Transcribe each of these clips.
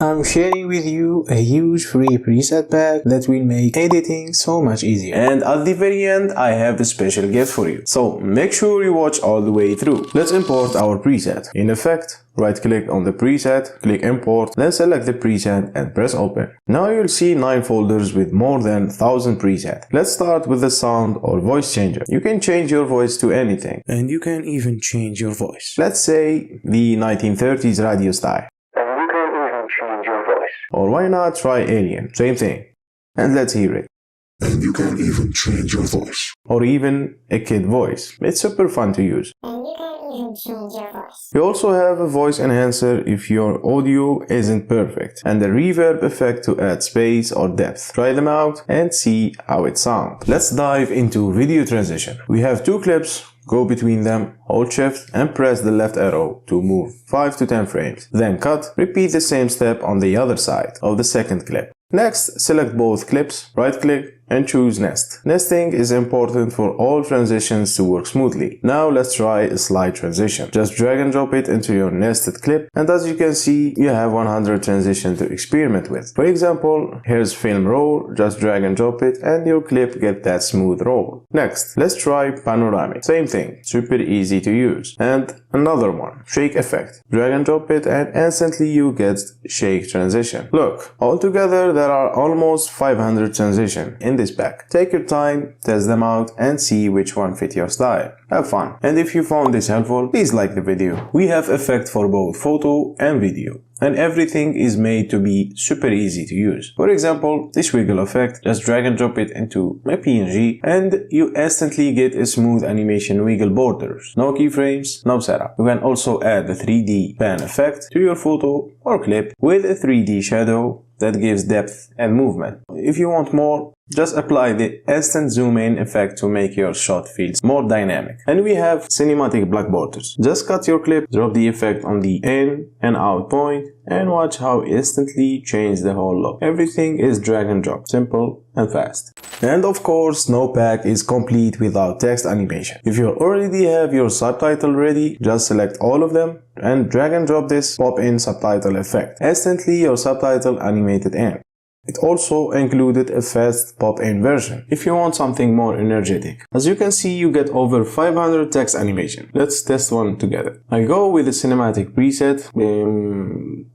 I'm sharing with you a huge free preset pack that will make editing so much easier. And at the very end, I have a special gift for you. So make sure you watch all the way through. Let's import our preset. In Effect, right-click on the preset, click Import, then select the preset and press Open. Now you'll see 9 folders with more than 1000 presets. Let's start with the sound or voice changer. You can change your voice to anything. And you can even change your voice. Let's say the 1930s radio style. Change your voice. Or why not try Alien? Same thing. And let's hear it. And you can even change your voice. Or even a kid voice. It's super fun to use. And you can even change your voice. You also have a voice enhancer if your audio isn't perfect, and a reverb effect to add space or depth. Try them out and see how it sounds. Let's dive into video transition. We have 2 clips. Go between them, hold shift and press the left arrow to move 5 to 10 frames. Then cut, repeat the same step on the other side of the second clip. Next, select both clips, right click and choose Nest. Nesting is important for all transitions to work smoothly. Now let's try a slide transition. Just drag and drop it into your nested clip, and as you can see, you have 100 transitions to experiment with. For example, here's film roll, just drag and drop it and your clip gets that smooth roll. Next, let's try panoramic. Same thing, super easy to use. And another one, shake effect. Drag and drop it and instantly you get shake transition. Look, altogether there are almost 500 transitions in this pack. Take your time, test them out and see which one fit your style. Have fun. And if you found this helpful, please like the video. We have effect for both photo and video, and everything is made to be super easy to use. For example, this wiggle effect, just drag and drop it into a PNG and you instantly get a smooth animation wiggle borders. No keyframes, no setup. You can also add the 3D pan effect to your photo or clip with a 3D shadow that gives depth and movement. If you want more, just apply the instant zoom in effect to make your shot feel more dynamic. And we have cinematic black borders. Just cut your clip, drop the effect on the in and out point and watch how instantly change the whole look. Everything is drag and drop, simple and fast. And of course, no pack is complete without text animation. If you already have your subtitle ready, just select all of them and drag and drop this pop-in subtitle effect. Instantly your subtitle animated in. It also included a fast pop-in version if you want something more energetic. As you can see, you get over 500 text animation. Let's test one together. I go with the cinematic preset,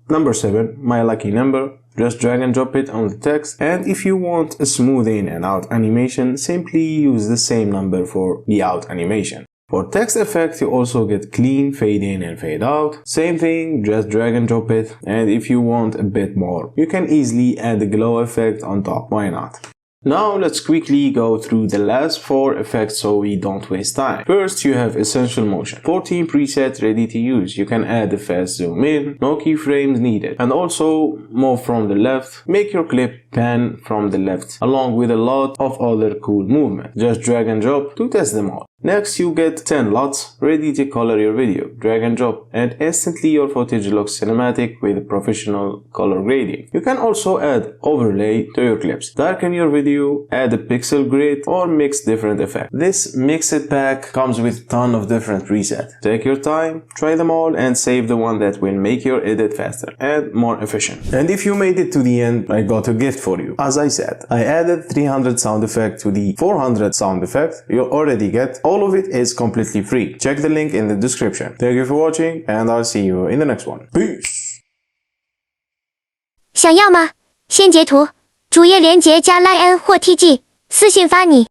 number 7, my lucky number. Just drag and drop it on the text, and if you want a smooth in and out animation, simply use the same number for the out animation. For text effect, you also get clean fade in and fade out. Same thing, just drag and drop it, and if you want a bit more, you can easily add the glow effect on top, why not? Now let's quickly go through the last 4 effects so we don't waste time. First, you have Essential Motion. 14 presets ready to use. You can add the fast zoom in, no keyframes needed. And also move from the left, make your clip pan from the left, along with a lot of other cool movement. Just drag and drop to test them all. Next, you get 10 LUTs ready to color your video. Drag and drop and instantly your footage looks cinematic with professional color grading. You can also add overlay to your clips. Darken your video, add a pixel grid or mix different effects. This mixed pack comes with a ton of different presets. Take your time, try them all and save the one that will make your edit faster and more efficient. And if you made it to the end, I got a gift for you. As I said, I added 300 sound effect to the 400 sound effect you already get. All of it is completely free. Check the link in the description. Thank you for watching and I'll see you in the next one. Peace! 想要吗？先截图，主页连结加 Line N 或 TG，私信发你。